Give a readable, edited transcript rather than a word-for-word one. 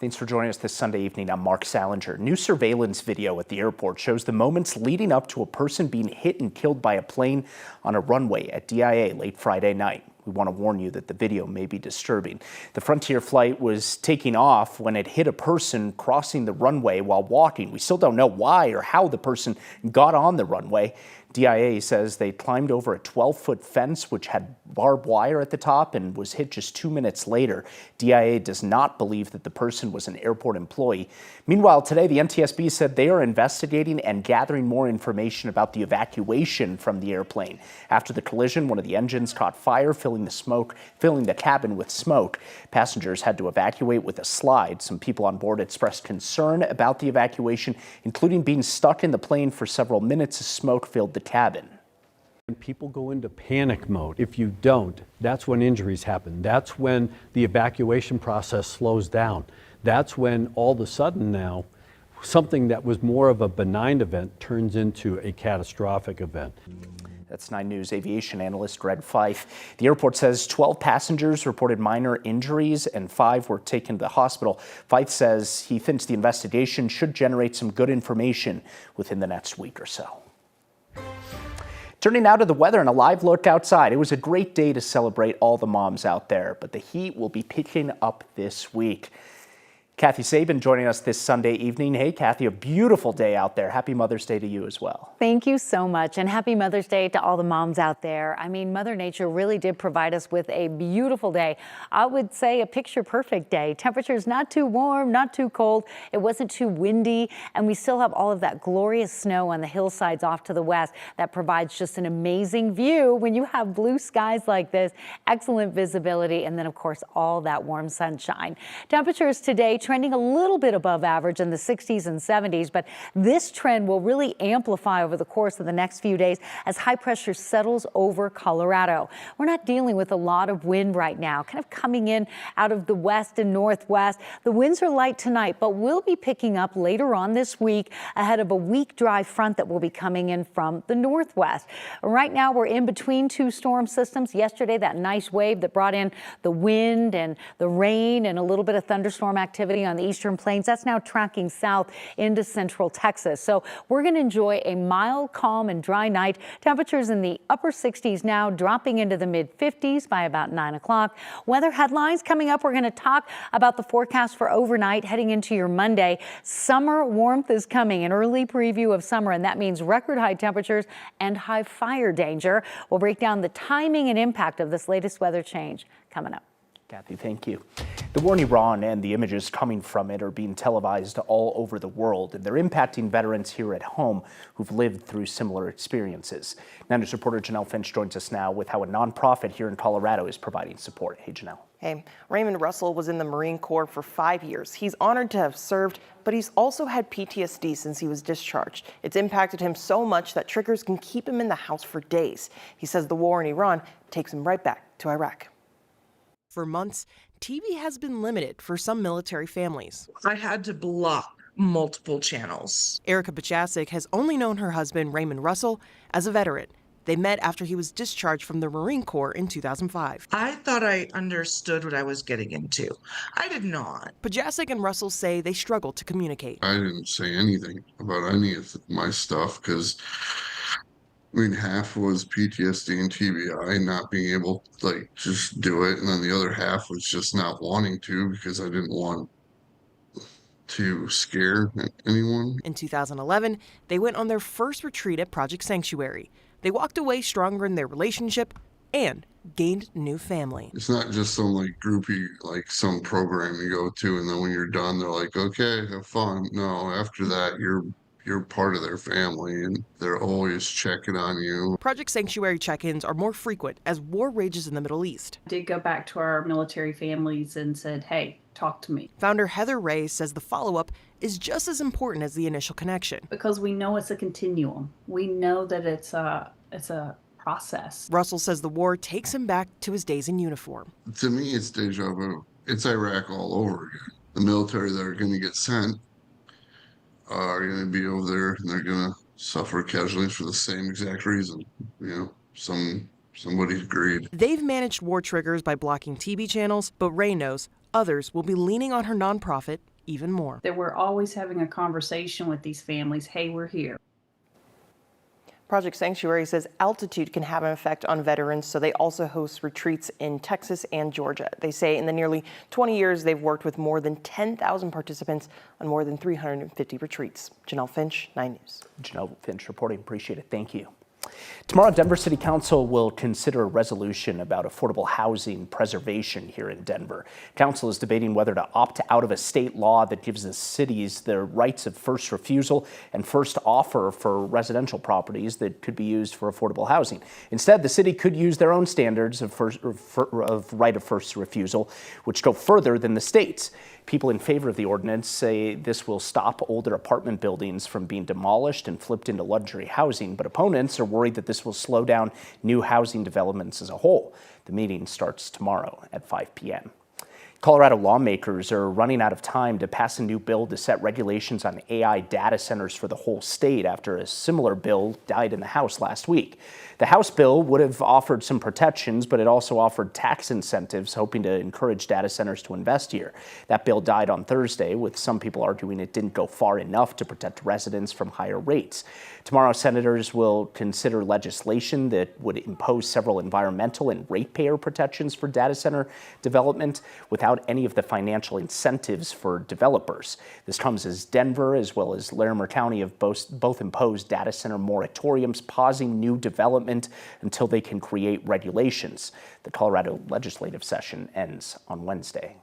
Thanks for joining us this Sunday evening. I'm Mark Salinger. New surveillance video at the airport shows the moments leading up to a person being hit and killed by a plane on a runway at DIA late Friday night. We want to warn you that the video may be disturbing. The Frontier flight was taking off when it hit a person crossing the runway while walking. We still don't know why or how the person got on the runway. DIA says they climbed over a 12-foot fence which had barbed wire at the top and was hit just 2 minutes later. DIA does not believe that the person was an airport employee. Meanwhile, today the NTSB said they are investigating and gathering more information about the evacuation from the airplane. After the collision, one of the engines caught fire, filling the cabin with smoke. Passengers had to evacuate with a slide. Some people on board expressed concern about the evacuation, including being stuck in the plane for several minutes as smoke filled the cabin. When people go into panic mode, if you don't, that's when injuries happen. That's when the evacuation process slows down. That's when all of a sudden now, something that was more of a benign event turns into a catastrophic event. That's 9 News aviation analyst Greg Fife. The airport says 12 passengers reported minor injuries and 5 were taken to the hospital. Fife says he thinks the investigation should generate some good information within the next week or so. Turning now to the weather and a live look outside. It was a great day to celebrate all the moms out there, but the heat will be picking up this week. Kathy Sabin joining us this Sunday evening. Hey, Kathy, a beautiful day out there. Happy Mother's Day to you as well. Thank you so much, and happy Mother's Day to all the moms out there. I mean, Mother Nature really did provide us with a beautiful day. I would say a picture-perfect day. Temperatures not too warm, not too cold. It wasn't too windy, and we still have all of that glorious snow on the hillsides off to the west that provides just an amazing view when you have blue skies like this, excellent visibility, and then, of course, all that warm sunshine. Temperatures today trending a little bit above average in the 60s and 70s, but this trend will really amplify over the course of the next few days as high pressure settles over Colorado. We're not dealing with a lot of wind right now, kind of coming in out of the west and northwest. The winds are light tonight, but will be picking up later on this week ahead of a weak dry front that will be coming in from the northwest. Right now, we're in between 2 storm systems. Yesterday, that nice wave that brought in the wind and the rain and a little bit of thunderstorm activity on the eastern plains, that's now tracking south into central Texas. So we're going to enjoy a mild, calm and dry night. Temperatures in the upper 60s now, dropping into the mid 50s by about 9 o'clock. Weather headlines coming up. We're going to talk about the forecast for overnight heading into your Monday. Summer warmth is coming, an early preview of summer, and that means record high temperatures and high fire danger. We'll break down the timing and impact of this latest weather change coming up. Kathy, thank you. The war in Iran and the images coming from it are being televised all over the world, and they're impacting veterans here at home who've lived through similar experiences. Now, News reporter Janelle Finch joins us now with how a nonprofit here in Colorado is providing support. Hey, Janelle. Hey, Raymond Russell was in the Marine Corps for 5 years. He's honored to have served, but he's also had PTSD since he was discharged. It's impacted him so much that triggers can keep him in the house for days. He says the war in Iran takes him right back to Iraq. For months, TV has been limited for some military families. I had to block multiple channels. Erica Pachasik has only known her husband, Raymond Russell, as a veteran. They met after he was discharged from the Marine Corps in 2005. I thought I understood what I was getting into. I did not. Pachasik and Russell say they struggled to communicate. I didn't say anything about any of my stuff because half was PTSD and TBI, not being able to just do it. And then the other half was just not wanting to because I didn't want to scare anyone. In 2011, they went on their first retreat at Project Sanctuary. They walked away stronger in their relationship and gained a new family. It's not just some groupie, some program you go to, and then when you're done, they're like, okay, have fun. No, after that, you're part of their family, and they're always checking on you. Project Sanctuary check-ins are more frequent as war rages in the Middle East. I did go back to our military families and said, hey, talk to me. Founder Heather Ray says the follow-up is just as important as the initial connection. Because we know it's a continuum. We know that it's a process. Russell says the war takes him back to his days in uniform. To me, it's deja vu. It's Iraq all over again. The military that are going to get sent are going to be over there, and they're going to suffer casualties for the same exact reason. Somebody's greed. They've managed war triggers by blocking TV channels, but Ray knows Others will be leaning on her nonprofit even more. That we're always having a conversation with these families. Hey, we're here. Project Sanctuary says altitude can have an effect on veterans, so they also host retreats in Texas and Georgia. They say in the nearly 20 years, they've worked with more than 10,000 participants on more than 350 retreats. Janelle Finch, 9 News. Janelle Finch reporting. Appreciate it. Thank you. Tomorrow, Denver City Council will consider a resolution about affordable housing preservation here in Denver. Council is debating whether to opt out of a state law that gives the cities the rights of first refusal and first offer for residential properties that could be used for affordable housing. Instead, the city could use their own standards of right of first refusal, which go further than the state's. People in favor of the ordinance say this will stop older apartment buildings from being demolished and flipped into luxury housing, but opponents are worried that this will slow down new housing developments as a whole. The meeting starts tomorrow at 5 p.m. Colorado lawmakers are running out of time to pass a new bill to set regulations on AI data centers for the whole state after a similar bill died in the House last week. The House bill would have offered some protections, but it also offered tax incentives, hoping to encourage data centers to invest here. That bill died on Thursday, with some people arguing it didn't go far enough to protect residents from higher rates. Tomorrow, senators will consider legislation that would impose several environmental and ratepayer protections for data center development without any of the financial incentives for developers. This comes as Denver, as well as Larimer County, have both imposed data center moratoriums, pausing new development until they can create regulations. The Colorado legislative session ends on Wednesday.